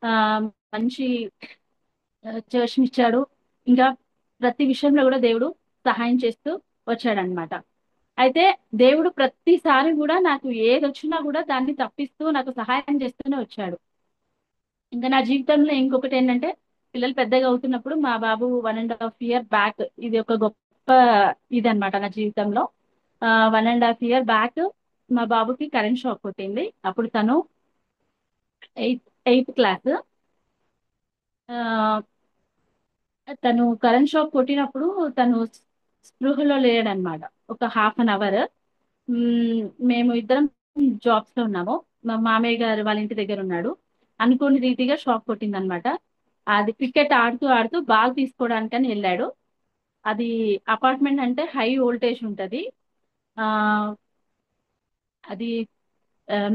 ఆ మంచి చర్చ్ ఇచ్చాడు. ఇంకా ప్రతి విషయంలో కూడా దేవుడు సహాయం చేస్తూ వచ్చాడనమాట. అయితే దేవుడు ప్రతిసారి కూడా నాకు ఏది వచ్చినా కూడా దాన్ని తప్పిస్తూ నాకు సహాయం చేస్తూనే వచ్చాడు. ఇంకా నా జీవితంలో ఇంకొకటి ఏంటంటే, పిల్లలు పెద్దగా అవుతున్నప్పుడు మా బాబు 1.5 ఇయర్ బ్యాక్, ఇది ఒక గొప్ప ఇది అనమాట నా జీవితంలో. 1.5 ఇయర్ బ్యాక్ మా బాబుకి కరెంట్ షాక్ కొట్టింది. అప్పుడు తను ఎయిత్ క్లాస్. తను కరెంట్ షాక్ కొట్టినప్పుడు తను స్పృహలో లేడనమాట. ఒక హాఫ్ 1 అవర్ మేము ఇద్దరం జాబ్స్ లో ఉన్నాము. మా మామయ్య గారు వాళ్ళ ఇంటి దగ్గర ఉన్నాడు. అనుకోని రీతిగా షాక్ కొట్టింది అనమాట. అది క్రికెట్ ఆడుతూ ఆడుతూ బాల్ తీసుకోవడానికని వెళ్ళాడు. అది అపార్ట్మెంట్ అంటే హై వోల్టేజ్ ఉంటది. ఆ అది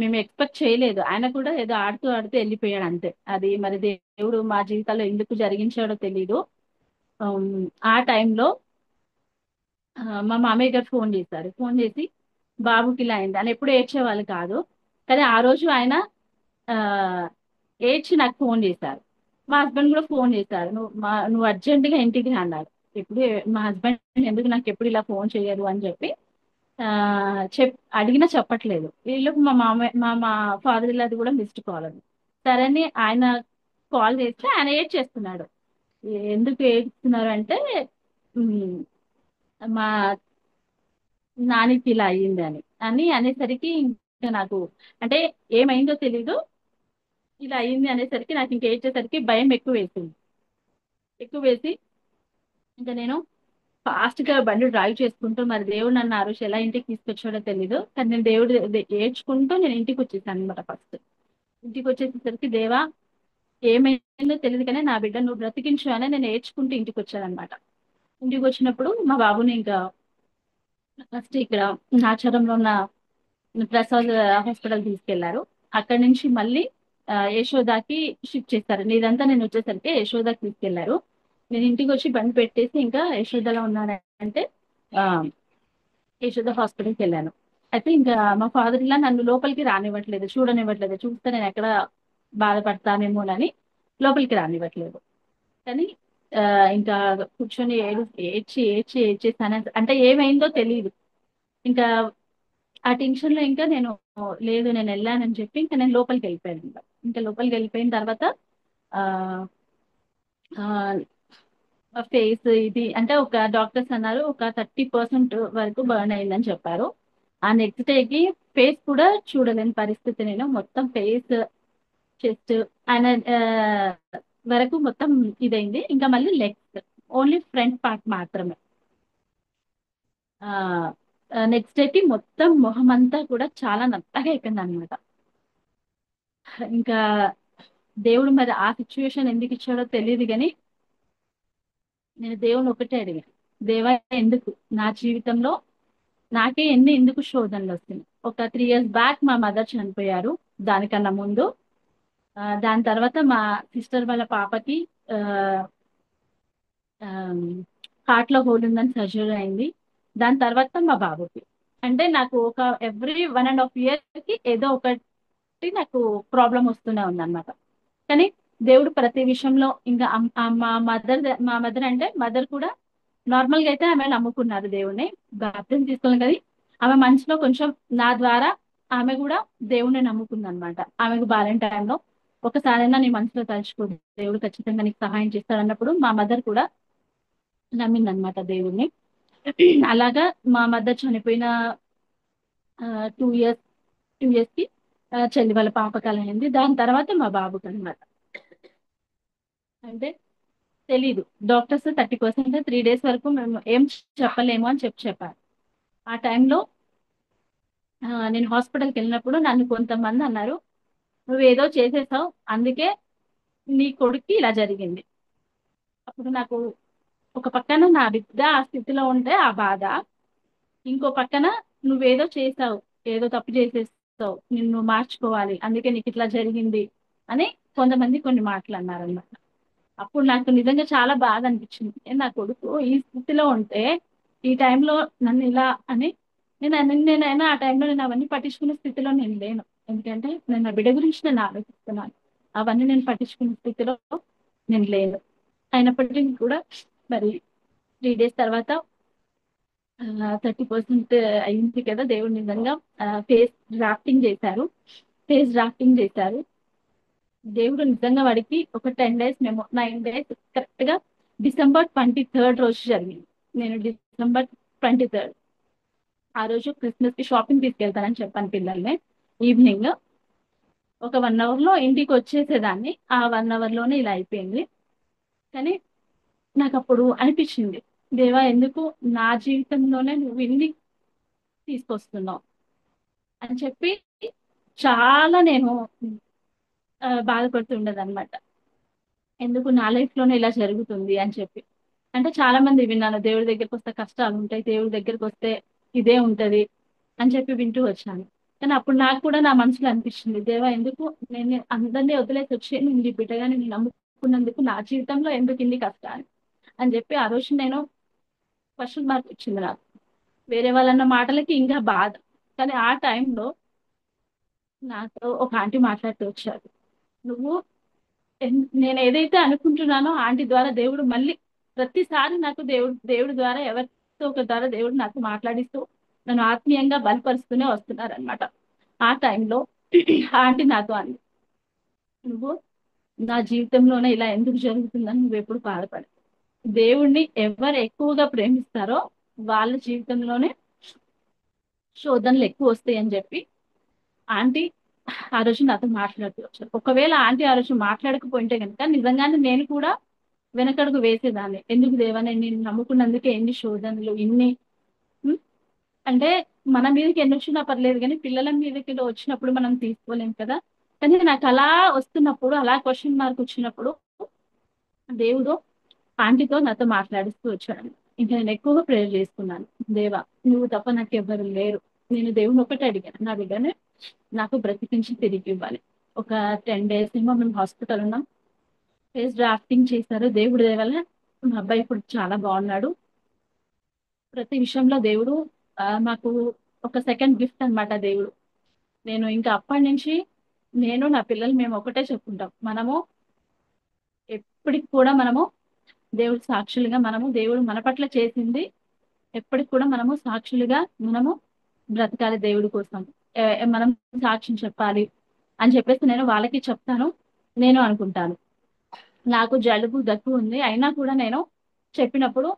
మేము ఎక్స్పెక్ట్ చేయలేదు. ఆయన కూడా ఏదో ఆడుతూ ఆడుతూ వెళ్ళిపోయాడు అంతే. అది మరి దేవుడు మా జీవితాల్లో ఎందుకు జరిగించాడో తెలీదు. ఉమ్, ఆ టైంలో మా మామయ్య గారు ఫోన్ చేశారు. ఫోన్ చేసి బాబుకి ఇలా అయింది అని, ఎప్పుడు ఏడ్చేవాళ్ళు కాదు. కానీ ఆ రోజు ఆయన ఆ ఏడ్చి నాకు ఫోన్ చేశారు. మా హస్బెండ్ కూడా ఫోన్ చేశారు. నువ్వు అర్జెంటుగా ఇంటికి రా అన్నారు. ఎప్పుడు మా హస్బెండ్ ఎందుకు నాకు ఎప్పుడు ఇలా ఫోన్ చేయరు అని చెప్పి ఆ అడిగినా చెప్పట్లేదు. వీళ్ళకి మా ఫాదర్ ఇల్లది కూడా మిస్డ్ కాల్ అది. సరే అని ఆయన కాల్ చేస్తే ఆయన ఏడ్చేస్తున్నాడు. ఎందుకు ఏడుస్తున్నారు అంటే ఉమ్, మా నానికి ఇలా అయ్యింది అనేసరికి ఇంకా నాకు, అంటే ఏమైందో తెలీదు, ఇలా అయ్యింది అనేసరికి నాకు ఇంకా ఏడ్చేసరికి భయం ఎక్కువ వేసింది. ఎక్కువ వేసి ఇంకా నేను ఫాస్ట్ గా బండి డ్రైవ్ చేసుకుంటూ, మరి దేవుడు నన్ను ఆ రోజు ఎలా ఇంటికి తీసుకొచ్చాడో తెలీదు, కానీ నేను ఏడ్చుకుంటూ నేను ఇంటికి వచ్చేసాను అనమాట. ఫస్ట్ ఇంటికి వచ్చేసరికి, దేవా ఏమైందో తెలియదు కానీ నా బిడ్డ నువ్వు బ్రతికించు అని నేను ఏడ్చుకుంటూ ఇంటికి వచ్చానమాట. ఇంటికి వచ్చినప్పుడు మా బాబుని ఇంకా ఫస్ట్ ఇక్కడ నాచారంలో ఉన్న ప్రసాద్ హాస్పిటల్ తీసుకెళ్లారు. అక్కడి నుంచి మళ్ళీ యశోదాకి షిఫ్ట్ చేస్తారు. ఇదంతా నేను వచ్చేసరికి యశోదాకి తీసుకెళ్లారు. నేను ఇంటికి వచ్చి బండి పెట్టేసి ఇంకా యశోదలో ఉన్నానంటే ఆ యశోద హాస్పిటల్కి వెళ్ళాను. అయితే ఇంకా మా ఫాదర్ ఇలా నన్ను లోపలికి రానివ్వట్లేదు, చూడనివ్వట్లేదు. చూస్తే నేను ఎక్కడ బాధపడతానేమోనని లోపలికి రానివ్వట్లేదు. కానీ ఆ, ఇంకా కూర్చొని ఏడ్చేసాను. అంటే ఏమైందో తెలియదు. ఇంకా ఆ టెన్షన్ లో ఇంకా నేను, లేదు నేను వెళ్ళానని చెప్పి ఇంకా నేను లోపలికి వెళ్ళిపోయాను. ఇంకా లోపలికి వెళ్ళిపోయిన తర్వాత ఆ ఫేస్ ఇది అంటే ఒక డాక్టర్స్ అన్నారు ఒక 30% వరకు బర్న్ అయిందని చెప్పారు. ఆ నెక్స్ట్ డేకి ఫేస్ కూడా చూడలేని పరిస్థితి. నేను మొత్తం ఫేస్, చెస్ట్ ఆయన వరకు మొత్తం ఇదైంది. ఇంకా మళ్ళీ లెగ్స్ ఓన్లీ ఫ్రంట్ పార్ట్ మాత్రమే. నెక్స్ట్ డేకి మొత్తం మొహం అంతా కూడా చాలా నల్లగా అయిపోయింది అనమాట. ఇంకా దేవుడు మరి ఆ సిచ్యువేషన్ ఎందుకు ఇచ్చాడో తెలియదు కానీ నేను దేవుని ఒకటే అడిగాను, దేవా ఎందుకు నా జీవితంలో నాకే ఎందుకు శోధనలు వస్తున్నాయి. ఒక 3 ఇయర్స్ బ్యాక్ మా మదర్ చనిపోయారు. దానికన్నా ముందు దాని తర్వాత మా సిస్టర్ వాళ్ళ పాపకి హార్ట్ లో హోల్ ఉందని సర్జరీ అయింది. దాని తర్వాత మా బాబుకి. అంటే నాకు ఒక ఎవ్రీ 1.5 ఇయర్ కి ఏదో ఒకటి నాకు ప్రాబ్లం వస్తూనే ఉందన్నమాట. కానీ దేవుడు ప్రతి విషయంలో ఇంకా మా మదర్ అంటే మదర్ కూడా నార్మల్ గా అయితే ఆమె నమ్ముకున్నారు దేవుణ్ణి, బాప్తిజం తీసుకున్నాం. కానీ ఆమె మనసులో కొంచెం నా ద్వారా ఆమె కూడా దేవుణ్ణి నమ్ముకుంది అనమాట. ఆమెకు బాలేని టైంలో ఒకసారైనా నీ మనసులో తలుచుకో, దేవుడు ఖచ్చితంగా నీకు సహాయం చేస్తాడు అన్నప్పుడు మా మదర్ కూడా నమ్మిందనమాట దేవుణ్ణి. అలాగా మా మదర్ చనిపోయిన 2 ఇయర్స్ 2 ఇయర్స్ కి చెల్లి వాళ్ళ పాపకాలం అయింది. దాని తర్వాత మా బాబుకి అనమాట. అంటే తెలీదు. డాక్టర్స్ 30% 3 డేస్ వరకు మేము ఏం చెప్పలేము అని చెప్పారు. ఆ టైంలో నేను హాస్పిటల్కి వెళ్ళినప్పుడు నన్ను కొంతమంది అన్నారు, నువ్వేదో చేసేసావు, అందుకే నీ కొడుక్కి ఇలా జరిగింది. అప్పుడు నాకు ఒక పక్కన నా బిడ్డ ఆ స్థితిలో ఉంటే ఆ బాధ, ఇంకో పక్కన నువ్వేదో చేసావు, ఏదో తప్పు చేసేస్తావు, నిన్ను మార్చుకోవాలి, అందుకే నీకు ఇట్లా జరిగింది అని కొంతమంది కొన్ని మాటలు అన్నారన్నమాట. అప్పుడు నాకు నిజంగా చాలా బాధ అనిపించింది. నా కొడుకు ఈ స్థితిలో ఉంటే ఈ టైంలో నన్ను ఇలా అని నేనైనా ఆ టైంలో నేను అవన్నీ పట్టించుకునే స్థితిలో నేను లేను. ఎందుకంటే నేను నా బిడ్డ గురించి నేను ఆలోచిస్తున్నాను. అవన్నీ నేను పట్టించుకునే స్థితిలో నేను లేను. అయినప్పటికీ కూడా మరి 3 డేస్ తర్వాత 30% అయింది కదా, దేవుడు నిజంగా ఫేస్ డ్రాఫ్టింగ్ చేశారు. ఫేస్ డ్రాఫ్టింగ్ చేశారు. దేవుడు నిజంగా వాడికి ఒక 10 డేస్ మేము 9 డేస్ కరెక్ట్ గా December 23rd రోజు జరిగింది. నేను December 23rd ఆ రోజు క్రిస్మస్ కి షాపింగ్ తీసుకెళ్తానని చెప్పాను పిల్లల్ని. ఈవినింగ్ ఒక 1 అవర్ లో ఇంటికి వచ్చేసేదాన్ని. ఆ 1 అవర్ లోనే ఇలా అయిపోయింది. కానీ నాకు అప్పుడు అనిపించింది, దేవా ఎందుకు నా జీవితంలోనే నువ్వు ఇన్ని తీసుకొస్తున్నావు అని చెప్పి చాలా నేను బాధపడుతుండేదన్నమాట. ఎందుకు నా లైఫ్ లోనే ఇలా జరుగుతుంది అని చెప్పి. అంటే చాలా మంది విన్నాను, దేవుడి దగ్గరికి వస్తే కష్టాలు ఉంటాయి, దేవుడి దగ్గరికి వస్తే ఇదే ఉంటది అని చెప్పి వింటూ వచ్చాను. కానీ అప్పుడు నాకు కూడా నా మనసులో అనిపించింది, దేవా ఎందుకు నేను అందరినీ వదిలేసి వచ్చి నేను నీ బిడ్డగా నేను నమ్ముకున్నందుకు నా జీవితంలో ఎందుకు ఇన్ని కష్టాలు అని చెప్పి ఆ రోజు నేను క్వశ్చన్ మార్క్ వచ్చింది నాకు. వేరే వాళ్ళన్న మాటలకి ఇంకా బాధ. కానీ ఆ టైంలో నాతో ఒక ఆంటీ మాట్లాడుతూ వచ్చారు, నువ్వు నేను ఏదైతే అనుకుంటున్నానో ఆంటీ ద్వారా దేవుడు మళ్ళీ ప్రతిసారి నాకు దేవుడి ద్వారా ఎవరితో ఒక ద్వారా దేవుడు నాకు మాట్లాడిస్తూ నన్ను ఆత్మీయంగా బలపరుస్తూనే వస్తున్నారనమాట. ఆ టైంలో ఆంటీ నాతో అంది, నువ్వు నా జీవితంలోనే ఇలా ఎందుకు జరుగుతుందని నువ్వు ఎప్పుడు బాధపడదు. దేవుణ్ణి ఎవరు ఎక్కువగా ప్రేమిస్తారో వాళ్ళ జీవితంలోనే శోధనలు ఎక్కువ వస్తాయి అని చెప్పి ఆంటీ ఆ రోజు నాతో మాట్లాడుతూ వచ్చారు. ఒకవేళ ఆంటీ ఆ రోజు మాట్లాడకపోయింటే కనుక నిజంగానే నేను కూడా వెనకడుగు వేసేదాన్ని. ఎందుకు దేవా నేను నిన్ను నమ్ముకున్నందుకే ఎన్ని శోధనలు ఇన్ని ఉం? అంటే మన మీదకి ఎన్ని వచ్చినా పర్లేదు, కానీ పిల్లల మీదకి వచ్చినప్పుడు మనం తీసుకోలేం కదా. కానీ నాకు అలా వస్తున్నప్పుడు, అలా క్వశ్చన్ మార్క్ వచ్చినప్పుడు దేవుడు ఆంటీతో నాతో మాట్లాడిస్తూ వచ్చాడు. ఇంకా నేను ఎక్కువగా ప్రేయర్ చేసుకున్నాను, దేవా నువ్వు తప్ప నాకు ఎవరు లేరు, నేను దేవుని ఒకటి అడిగాను, నా బిడ్డనే నాకు బ్రతికించి తిరిగి ఇవ్వాలి. ఒక 10 డేస్ ఏమో మేము హాస్పిటల్ ఉన్నాం. ఫేస్ డ్రాఫ్టింగ్ చేశారు. దేవుడి దయ వల్ల మా అబ్బాయి ఇప్పుడు చాలా బాగున్నాడు. ప్రతి విషయంలో దేవుడు మాకు ఒక సెకండ్ గిఫ్ట్ అన్నమాట దేవుడు. నేను ఇంకా అప్పటి నుంచి నేను నా పిల్లలు మేము ఒకటే చెప్పుకుంటాం, మనము ఎప్పటికి కూడా మనము దేవుడి సాక్షులుగా, మనము దేవుడు మన పట్ల చేసింది ఎప్పటికి కూడా మనము సాక్షులుగా మనము బ్రతకాలి దేవుడి కోసం. మనం సాక్ష్యం చెప్పాలి అని చెప్పేసి నేను వాళ్ళకి చెప్తాను, నేను అనుకుంటాను. నాకు జలుబు దగ్గు ఉంది అయినా కూడా నేను చెప్పినప్పుడు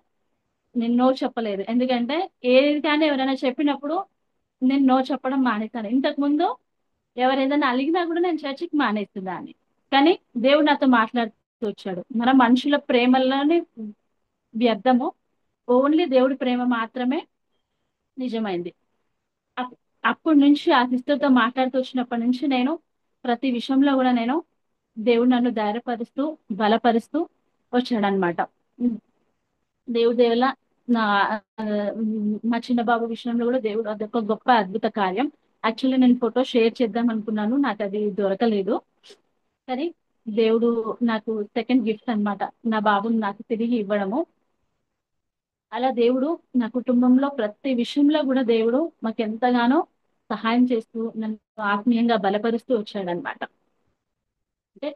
నేను నో చెప్పలేదు. ఎందుకంటే ఏది కానీ ఎవరైనా చెప్పినప్పుడు నేను నో చెప్పడం మానేస్తాను. ఇంతకు ముందు ఎవరు ఏదైనా అలిగినా కూడా నేను చర్చికి మానేస్తుందాన్ని. కానీ దేవుడు నాతో మాట్లాడుతూ వచ్చాడు, మన మనుషుల ప్రేమలోనే వ్యర్థము, ఓన్లీ దేవుడి ప్రేమ మాత్రమే నిజమైంది. అప్- అప్పటి నుంచి ఆ సిస్టర్తో మాట్లాడుతూ వచ్చినప్పటి నుంచి నేను ప్రతి విషయంలో కూడా నేను దేవుడు నన్ను ధైర్యపరుస్తూ బలపరుస్తూ వచ్చాడనమాట. దేవుడి దేవుల నా ఆ, మా చిన్న బాబు విషయంలో కూడా దేవుడు అదొక గొప్ప అద్భుత కార్యం. యాక్చువల్లీ నేను ఫోటో షేర్ చేద్దాం అనుకున్నాను, నాకు అది దొరకలేదు. కానీ దేవుడు నాకు సెకండ్ గిఫ్ట్ అన్నమాట, నా బాబుని నాకు తిరిగి ఇవ్వడము. అలా దేవుడు నా కుటుంబంలో ప్రతి విషయంలో కూడా దేవుడు మాకు ఎంతగానో సహాయం చేస్తూ నన్ను ఆత్మీయంగా బలపరుస్తూ వచ్చాడనమాట. అంటే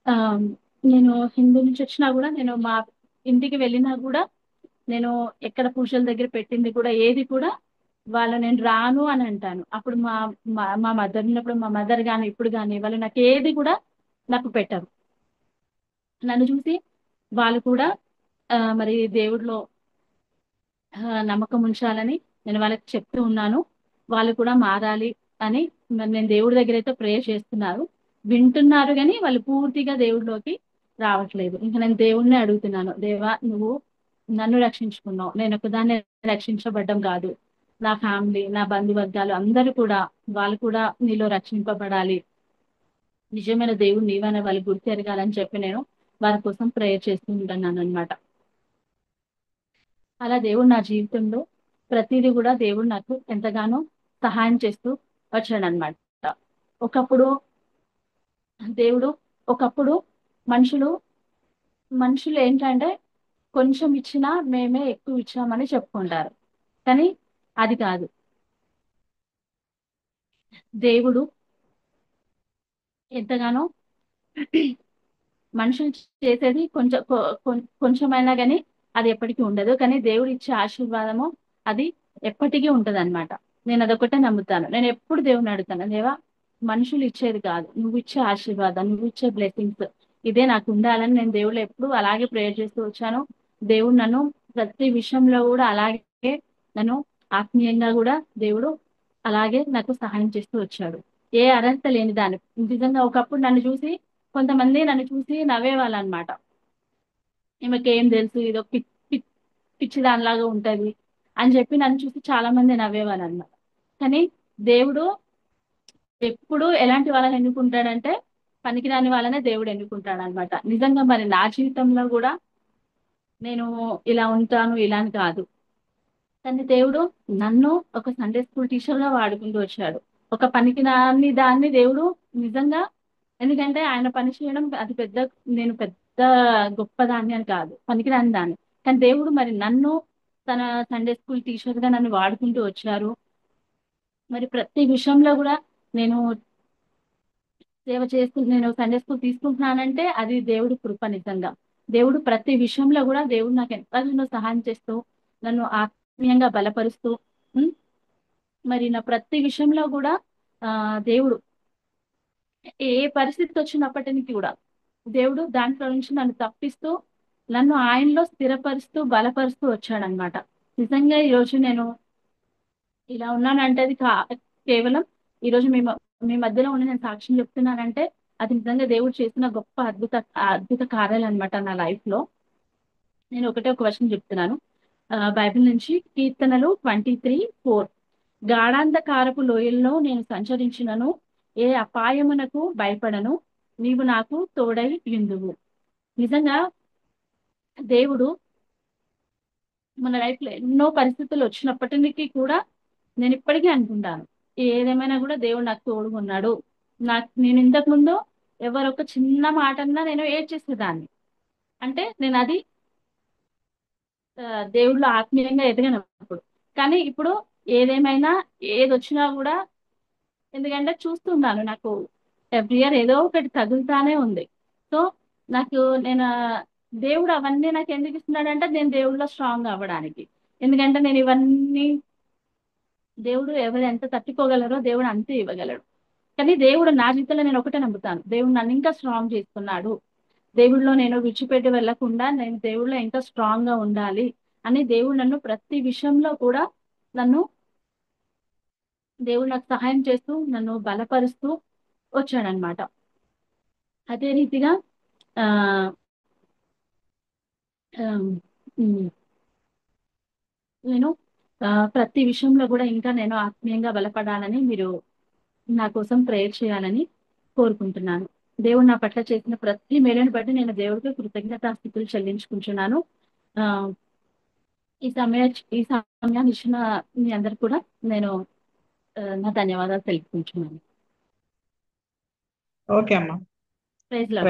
ఆ నేను హిందూ నుంచి వచ్చినా కూడా, నేను మా ఇంటికి వెళ్ళినా కూడా, నేను ఎక్కడ పూజల దగ్గర పెట్టింది కూడా ఏది కూడా వాళ్ళు నేను రాను అని అంటాను. అప్పుడు మా మా మా మదర్ ఉన్నప్పుడు మా మదర్ కానీ ఇప్పుడు కానీ వాళ్ళు నాకు ఏది కూడా నాకు పెట్టరు. నన్ను చూసి వాళ్ళు కూడా మరి దేవుడిలో నమ్మకం ఉంచాలని నేను వాళ్ళకి చెప్తూ ఉన్నాను. వాళ్ళు కూడా మారాలి అని మరి నేను దేవుడి దగ్గర అయితే ప్రేయర్ చేస్తున్నారు. వింటున్నారు కానీ వాళ్ళు పూర్తిగా దేవుడిలోకి రావట్లేదు. ఇంకా నేను దేవుడిని అడుగుతున్నాను, దేవా నువ్వు నన్ను రక్షించుకున్నావు, నేను ఒకదాన్ని రక్షించబడ్డం కాదు, నా ఫ్యామిలీ, నా బంధువర్గాలు అందరూ కూడా, వాళ్ళు కూడా నీలో రక్షింపబడాలి, నిజమైన దేవుడు నీవనే వాళ్ళు గుర్తెరగాలని చెప్పి నేను వారి కోసం ప్రేయర్ చేస్తూ ఉంటున్నాను అనమాట. అలా దేవుడు నా జీవితంలో ప్రతిదీ కూడా దేవుడు నాకు ఎంతగానో సహాయం చేస్తూ వచ్చాడనమాట. ఒకప్పుడు దేవుడు ఒకప్పుడు మనుషులు మనుషులు ఏంటంటే కొంచెం ఇచ్చినా మేమే ఎక్కువ ఇచ్చామని చెప్పుకుంటారు. కానీ అది కాదు. దేవుడు ఎంతగానో మనుషులు చేసేది కొంచెమైనా కానీ అది ఎప్పటికీ ఉండదు. కానీ దేవుడు ఇచ్చే ఆశీర్వాదము అది ఎప్పటికీ ఉంటది అనమాట. నేను అదొకటే నమ్ముతాను. నేను ఎప్పుడు దేవుని అడుగుతాను, దేవా మనుషులు ఇచ్చేది కాదు, నువ్వు ఇచ్చే ఆశీర్వాదం, నువ్వు ఇచ్చే బ్లెస్సింగ్స్ ఇదే నాకు ఉండాలని నేను దేవుళ్ళు ఎప్పుడు అలాగే ప్రేయర్ చేస్తూ వచ్చాను. దేవుడు నన్ను ప్రతి విషయంలో కూడా అలాగే నన్ను ఆత్మీయంగా కూడా దేవుడు అలాగే నాకు సహాయం చేస్తూ వచ్చాడు. ఏ అర్హత లేని దాన్ని నిజంగా ఒకప్పుడు కొంతమంది నన్ను చూసి నవ్వేవాళ్ళు అనమాట. ఈమెకి ఏం తెలుసు, ఇదో పిచ్చి దానిలాగా ఉంటది అని చెప్పి నన్ను చూసి చాలా మంది నవ్వేవాళ్ళు అనమాట. కానీ దేవుడు ఎప్పుడు ఎలాంటి వాళ్ళని ఎన్నుకుంటాడంటే పనికిరాని వాళ్ళనే దేవుడు ఎన్నుకుంటాడు అనమాట. నిజంగా మరి నా జీవితంలో కూడా నేను ఇలా ఉంటాను ఇలా అని కాదు. కానీ దేవుడు నన్ను ఒక సండే స్కూల్ టీచర్ గా వాడుకుంటూ వచ్చాడు. ఒక పనికిరాని దాన్ని దేవుడు నిజంగా, ఎందుకంటే ఆయన పని చేయడం అది పెద్ద, నేను పెద్ద గొప్పదాన్ని అని కాదు, పనికిరాని దాన్ని. కానీ దేవుడు మరి నన్ను తన సండే స్కూల్ టీచర్ గా నన్ను వాడుకుంటూ వచ్చారు. మరి ప్రతి విషయంలో కూడా నేను సేవ చేస్తూ నేను సండే స్కూల్ తీసుకుంటున్నానంటే అది దేవుడి కృప. నిజంగా దేవుడు ప్రతి విషయంలో కూడా దేవుడు నాకు ఎంతగానో సహాయం చేస్తూ నన్ను ఆత్మీయంగా బలపరుస్తూ ఉమ్, మరి నా ప్రతి విషయంలో కూడా దేవుడు ఏ పరిస్థితి వచ్చినప్పటికీ కూడా దేవుడు దాంట్లో నుంచి నన్ను తప్పిస్తూ నన్ను ఆయనలో స్థిరపరుస్తూ బలపరుస్తూ వచ్చాడనమాట. నిజంగా ఈరోజు నేను ఇలా ఉన్నానంటే అది కేవలం ఈరోజు మీ మధ్యలో ఉండి నేను సాక్ష్యం చెప్తున్నానంటే అది నిజంగా దేవుడు చేసిన గొప్ప అద్భుత కార్యాలు అనమాట నా లైఫ్ లో. నేను ఒక వచనం చెప్తున్నాను బైబిల్ నుంచి, కీర్తనలు 23:4. గాఢాంధకారపు లోయల్లో నేను సంచరించినను ఏ అపాయమునకు భయపడను, నీవు నాకు తోడై యుందువు. నిజంగా దేవుడు మన లైఫ్ లో ఎన్నో పరిస్థితులు వచ్చినప్పటికీ కూడా నేను ఇప్పటికీ అనుకుంటాను, ఏదేమైనా కూడా దేవుడు నాకు తోడుగా ఉన్నాడు. నేను ఇంతకు ముందు ఎవరొక చిన్న మాట అన్నా నేను ఏడ్చేసేదాన్ని. అంటే నేను అది దేవుళ్ళు ఆత్మీయంగా ఎదగనప్పుడు. కానీ ఇప్పుడు ఏదేమైనా ఏది వచ్చినా కూడా, ఎందుకంటే చూస్తున్నాను నాకు ఎవ్రీ ఇయర్ ఏదో ఒకటి తగులుతానే ఉంది. సో నాకు నేను దేవుడు అవన్నీ నాకు ఎందుకు ఇస్తున్నాడంటే నేను దేవుడిలో స్ట్రాంగ్ అవ్వడానికి. ఎందుకంటే నేను ఇవన్నీ దేవుడు ఎవరు ఎంత తట్టుకోగలరో దేవుడు అంతే ఇవ్వగలడు. కానీ దేవుడు నా జీవితంలో నేను ఒకటే నమ్ముతాను, దేవుడు నన్ను ఇంకా స్ట్రాంగ్ చేస్తున్నాడు, దేవుడిలో నేను విడిచిపెట్టి వెళ్లకుండా నేను దేవుడిలో ఇంకా స్ట్రాంగ్ గా ఉండాలి అని దేవుడు నన్ను ప్రతి విషయంలో కూడా నన్ను దేవుడు నాకు సహాయం చేస్తూ నన్ను బలపరుస్తూ వచ్చాడనమాట. అదే రీతిగా ఆ ఆ, ఉమ్, నేను ప్రతి విషయంలో కూడా ఇంకా నేను ఆత్మీయంగా బలపడాలని మీరు నా కోసం ప్రేయర్ చేయాలని కోరుకుంటున్నాను. దేవుడు నా పట్ల చేసిన ప్రతి మేలుని బట్టి నేను దేవుడికి కృతజ్ఞతాస్థితులు చెల్లించుకుంటున్నాను. ఆ ఈ సమయాన్ని ఇచ్చిన మీ అందరు కూడా నేను నా ధన్యవాదాలు తెలుపుకుంటున్నాను. ఓకే అమ్మా. Praise lord.